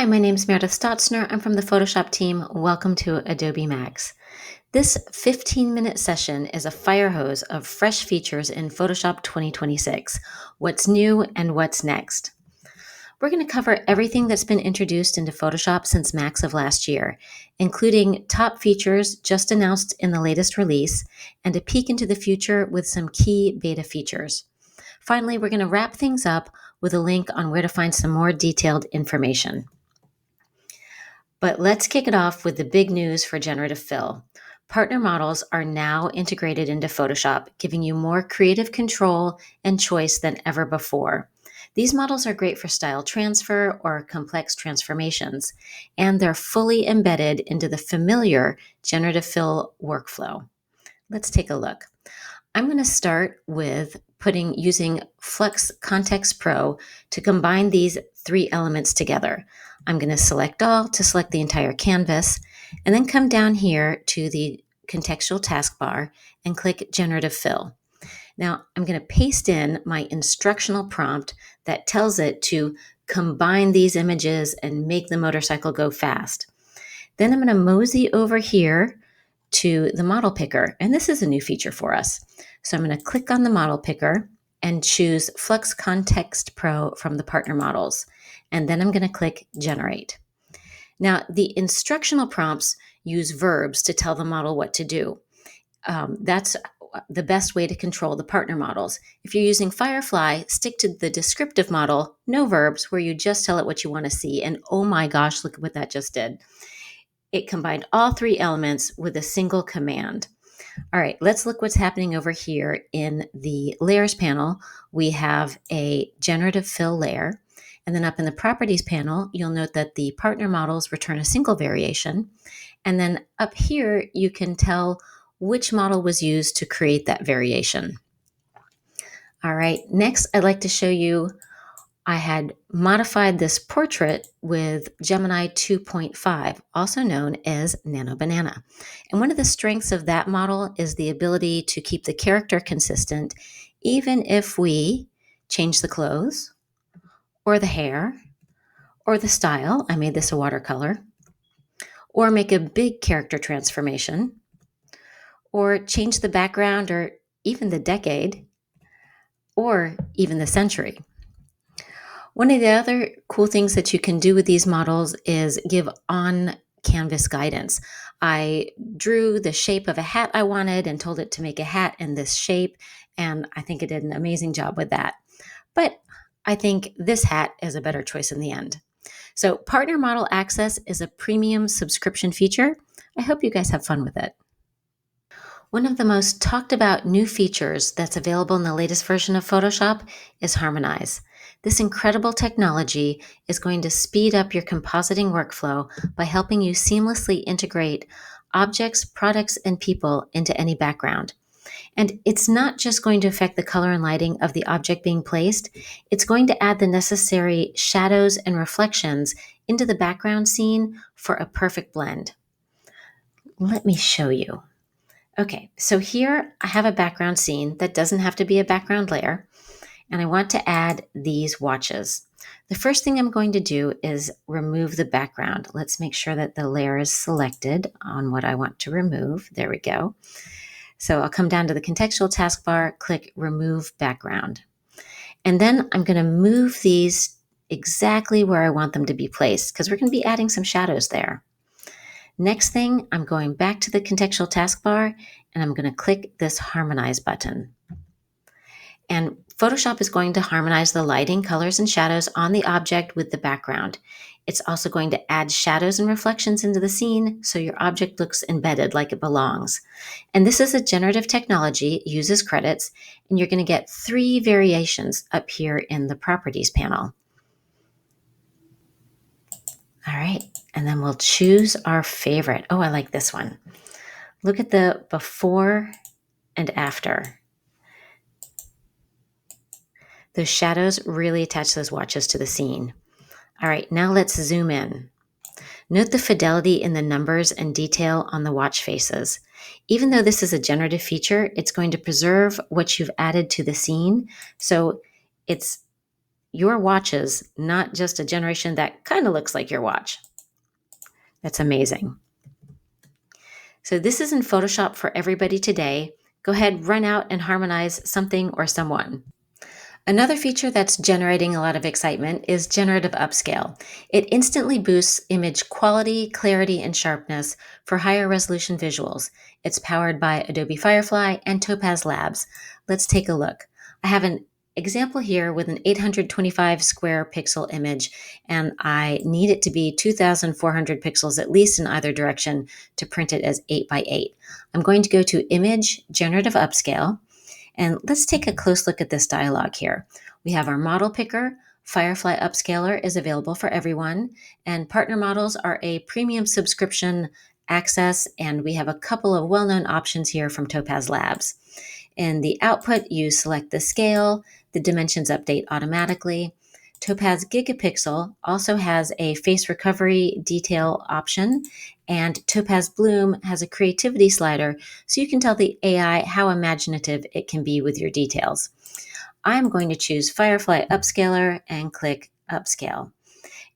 Hi, my name is Meredith Stotzner. I'm from the Photoshop team. Welcome to Adobe Max. This 15-minute session is a fire hose of fresh features in Photoshop 2026, what's new and what's next. We're going to cover everything that's been introduced into Photoshop since Max of last year, including top features just announced in the latest release and a peek into the future with some key beta features. Finally, we're going to wrap things up with a link on where to find some more detailed information. But let's kick it off with the big news for Generative Fill. Partner models are now integrated into Photoshop, giving you more creative control and choice than ever before. These models are great for style transfer or complex transformations, and they're fully embedded into the familiar Generative Fill workflow. Let's take a look. I'm going to start with using Flux Context Pro to combine these three elements together. I'm going to select all to select the entire canvas, and then come down here to the contextual taskbar and click Generative Fill. Now, I'm going to paste in my instructional prompt that tells it to combine these images and make the motorcycle go fast. Then I'm going to mosey over here to the model picker, and this is a new feature for us. So I'm going to click on the model picker and choose Flux Context Pro from the partner models, and then I'm going to click Generate. Now, the instructional prompts use verbs to tell the model what to do. That's the best way to control the partner models. If you're using Firefly, stick to the descriptive model, no verbs, where you just tell it what you want to see. And oh my gosh, look at what that just did. It combined all three elements with a single command. All right, let's look what's happening over here in the layers panel. We have a generative fill layer. And then up in the properties panel, you'll note that the partner models return a single variation. And then up here, you can tell which model was used to create that variation. All right, next I'd like to show you, I had modified this portrait with Gemini 2.5, also known as Nano Banana. And one of the strengths of that model is the ability to keep the character consistent, even if we change the clothes, or the hair, or the style. I made this a watercolor. Or make a big character transformation, or change the background, or even the decade, or even the century. One of the other cool things that you can do with these models is give on-canvas guidance. I drew the shape of a hat I wanted and told it to make a hat in this shape, and I think it did an amazing job with that. But I think this hat is a better choice in the end. So Partner Model Access is a premium subscription feature. I hope you guys have fun with it. One of the most talked about new features that's available in the latest version of Photoshop is Harmonize. This incredible technology is going to speed up your compositing workflow by helping you seamlessly integrate objects, products, and people into any background. And it's not just going to affect the color and lighting of the object being placed, it's going to add the necessary shadows and reflections into the background scene for a perfect blend. Let me show you. Okay, so here I have a background scene that doesn't have to be a background layer, and I want to add these watches. The first thing I'm going to do is remove the background. Let's make sure that the layer is selected on what I want to remove. There we go. So I'll come down to the contextual taskbar, click Remove Background. And then I'm going to move these exactly where I want them to be placed, because we're going to be adding some shadows there. Next thing, I'm going back to the contextual taskbar, and I'm going to click this Harmonize button. And Photoshop is going to harmonize the lighting, colors, and shadows on the object with the background. It's also going to add shadows and reflections into the scene so your object looks embedded like it belongs. And this is a generative technology, it uses credits, and you're going to get 3 variations up here in the properties panel. All right, and then we'll choose our favorite. Oh, I like this one. Look at the before and after. Those shadows really attach those watches to the scene. All right, now let's zoom in. Note the fidelity in the numbers and detail on the watch faces. Even though this is a generative feature, it's going to preserve what you've added to the scene. So it's your watches, not just a generation that kind of looks like your watch. That's amazing. So this is in Photoshop for everybody today. Go ahead, run out and harmonize something or someone. Another feature that's generating a lot of excitement is Generative Upscale. It instantly boosts image quality, clarity, and sharpness for higher resolution visuals. It's powered by Adobe Firefly and Topaz Labs. Let's take a look. I have an example here with an 825 square pixel image, and I need it to be 2,400 pixels at least in either direction to print it as 8 by 8. I'm going to go to Image Generative Upscale. And let's take a close look at this dialog here. We have our model picker. Firefly Upscaler is available for everyone, and partner models are a premium subscription access, and we have a couple of well-known options here from Topaz Labs. In the output, you select the scale, the dimensions update automatically. Topaz Gigapixel also has a face recovery detail option, and Topaz Bloom has a creativity slider so you can tell the AI how imaginative it can be with your details. I'm going to choose Firefly Upscaler and click Upscale.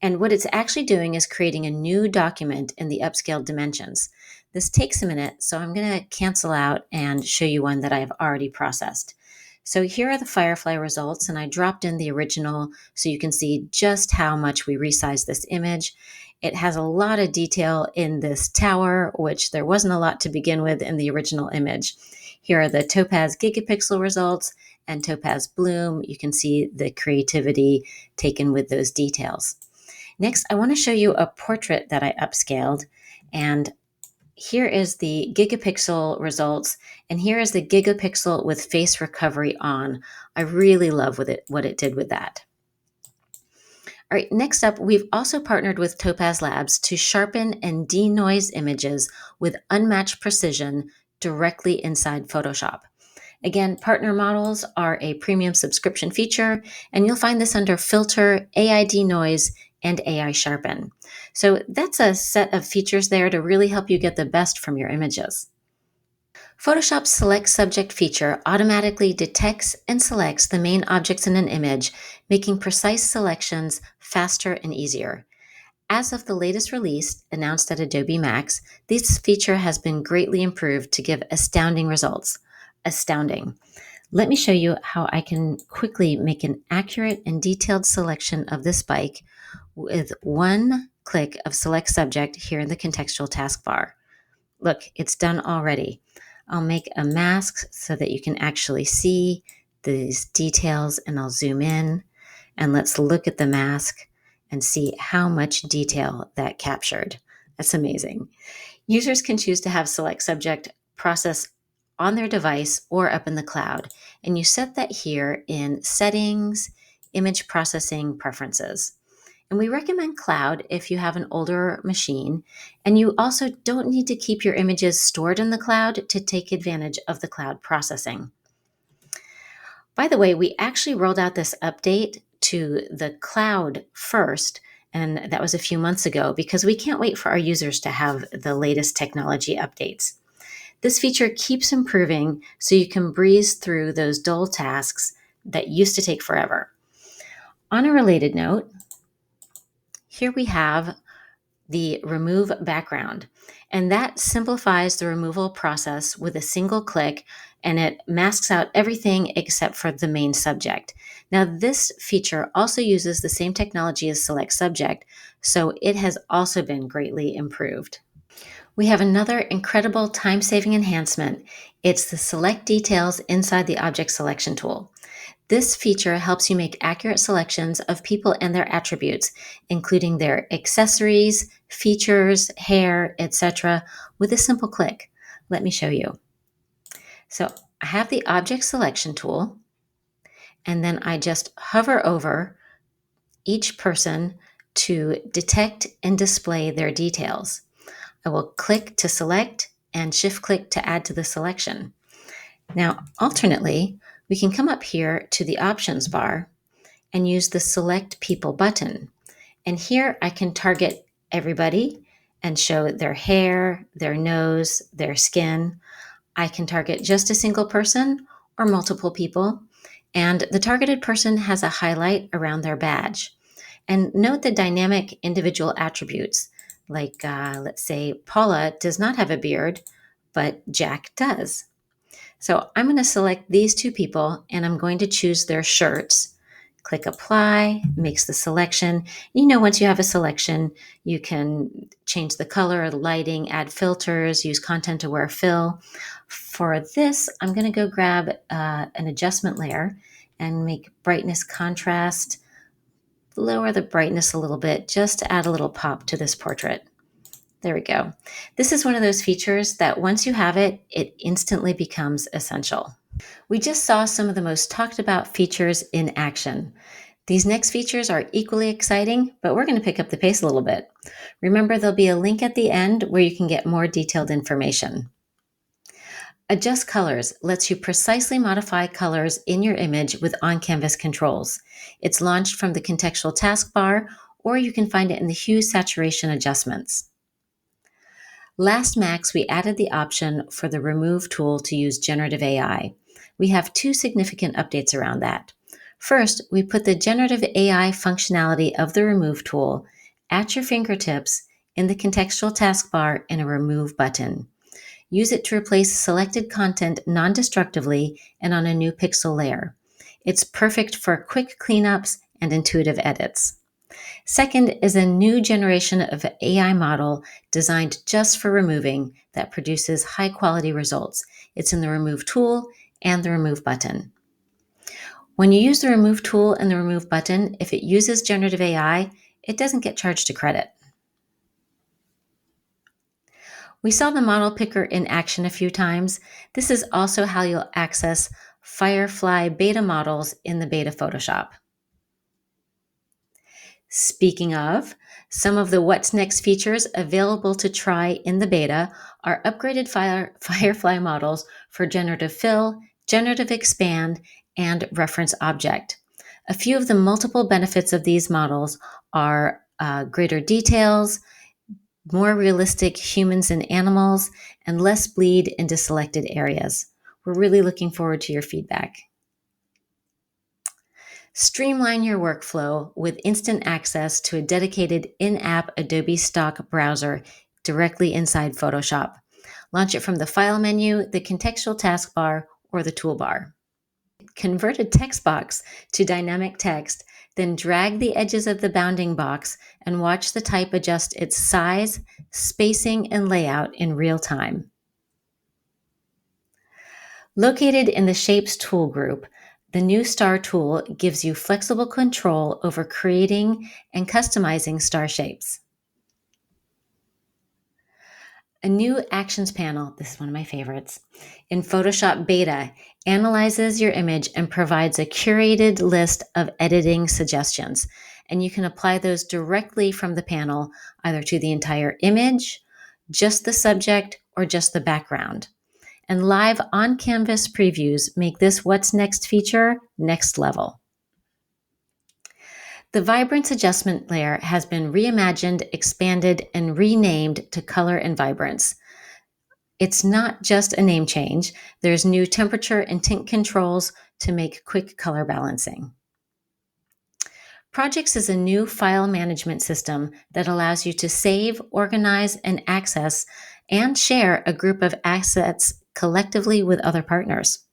And what it's actually doing is creating a new document in the upscaled dimensions. This takes a minute, so I'm going to cancel out and show you one that I've already processed. So here are the Firefly results, and I dropped in the original so you can see just how much we resized this image. It has a lot of detail in this tower, which there wasn't a lot to begin with in the original image. Here are the Topaz Gigapixel results and Topaz Bloom. You can see the creativity taken with those details. Next, I want to show you a portrait that I upscaled, and here is the gigapixel results, and here is the gigapixel with face recovery on. I really love what it did with that. All right, next up, we've also partnered with Topaz Labs to sharpen and denoise images with unmatched precision directly inside Photoshop. Again, partner models are a premium subscription feature, and you'll find this under Filter, AI Denoise, and AI Sharpen. So that's a set of features there to really help you get the best from your images. Photoshop's Select Subject feature automatically detects and selects the main objects in an image, making precise selections faster and easier. As of the latest release, announced at Adobe Max, this feature has been greatly improved to give astounding results. Astounding. Let me show you how I can quickly make an accurate and detailed selection of this bike with one click of Select Subject here in the contextual taskbar. Look, it's done already. I'll make a mask so that you can actually see these details, and I'll zoom in, and let's look at the mask and see how much detail that captured. That's amazing. Users can choose to have Select Subject process on their device or up in the cloud, and you set that here in Settings, Image Processing Preferences. And we recommend cloud if you have an older machine, and you also don't need to keep your images stored in the cloud to take advantage of the cloud processing. By the way, we actually rolled out this update to the cloud first, and that was a few months ago because we can't wait for our users to have the latest technology updates. This feature keeps improving so you can breeze through those dull tasks that used to take forever. On a related note, here we have the remove background, and that simplifies the removal process with a single click, and it masks out everything except for the main subject. Now, this feature also uses the same technology as Select Subject, so it has also been greatly improved. We have another incredible time-saving enhancement. It's the Select Details inside the Object Selection tool. This feature helps you make accurate selections of people and their attributes, including their accessories, features, hair, etc., with a simple click. Let me show you. So I have the Object Selection tool, and then I just hover over each person to detect and display their details. I will click to select and shift click to add to the selection. Now, alternately, we can come up here to the options bar and use the Select People button. And here I can target everybody and show their hair, their nose, their skin. I can target just a single person or multiple people. And the targeted person has a highlight around their badge. And note the dynamic individual attributes, like let's say Paula does not have a beard, but Jack does. So I'm going to select these two people and I'm going to choose their shirts. Click apply, makes the selection. Once you have a selection, you can change the color, lighting, add filters, use content aware fill. For this, I'm going to go grab an adjustment layer and make brightness contrast, lower the brightness a little bit just to add a little pop to this portrait. There we go. This is one of those features that once you have it, it instantly becomes essential. We just saw some of the most talked about features in action. These next features are equally exciting, but we're going to pick up the pace a little bit. Remember, there'll be a link at the end where you can get more detailed information. Adjust colors lets you precisely modify colors in your image with on-canvas controls. It's launched from the contextual taskbar, or you can find it in the hue saturation adjustments. Last Max, we added the option for the Remove tool to use generative AI. We have two significant updates around that. First, we put the generative AI functionality of the Remove tool at your fingertips in the contextual taskbar in a Remove button. Use it to replace selected content non-destructively and on a new pixel layer. It's perfect for quick cleanups and intuitive edits. Second is a new generation of AI model designed just for removing that produces high-quality results. It's in the Remove tool and the Remove button. When you use the Remove tool and the Remove button, if it uses generative AI, it doesn't get charged a credit. We saw the model picker in action a few times. This is also how you'll access Firefly beta models in the beta Photoshop. Speaking of, some of the What's Next features available to try in the beta are upgraded Firefly models for generative fill, generative expand, and reference object. A few of the multiple benefits of these models are greater details, more realistic humans and animals, and less bleed into selected areas. We're really looking forward to your feedback. Streamline your workflow with instant access to a dedicated in-app Adobe stock browser directly inside Photoshop. Launch it from the File menu, the contextual taskbar, or the toolbar. Convert a text box to dynamic text, then drag the edges of the bounding box and watch the type adjust its size, spacing, and layout in real time. Located in the Shapes tool group, the new Star tool gives you flexible control over creating and customizing star shapes. A new Actions panel, this is one of my favorites, in Photoshop Beta analyzes your image and provides a curated list of editing suggestions. And you can apply those directly from the panel, either to the entire image, just the subject, or just the background. And live on-canvas previews make this What's Next feature next level. The Vibrance Adjustment layer has been reimagined, expanded, and renamed to Color and Vibrance. It's not just a name change. There's new temperature and tint controls to make quick color balancing. Projects is a new file management system that allows you to save, organize, and access and share a group of assets collectively with other partners.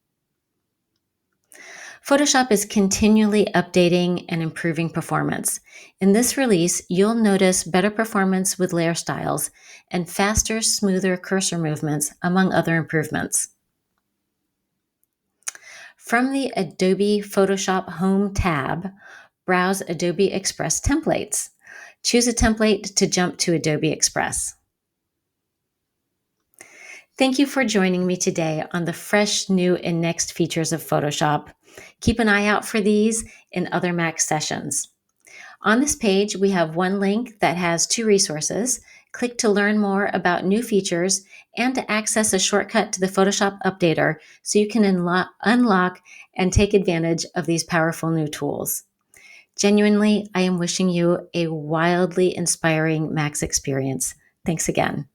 Photoshop is continually updating and improving performance. In this release, you'll notice better performance with layer styles and faster, smoother cursor movements, among other improvements. From the Adobe Photoshop Home tab, browse Adobe Express templates. Choose a template to jump to Adobe Express. Thank you for joining me today on the fresh, new, and next features of Photoshop. Keep an eye out for these in other Max sessions. On this page, we have one link that has two resources. Click to learn more about new features and to access a shortcut to the Photoshop Updater so you can unlock and take advantage of these powerful new tools. Genuinely, I am wishing you a wildly inspiring Max experience. Thanks again.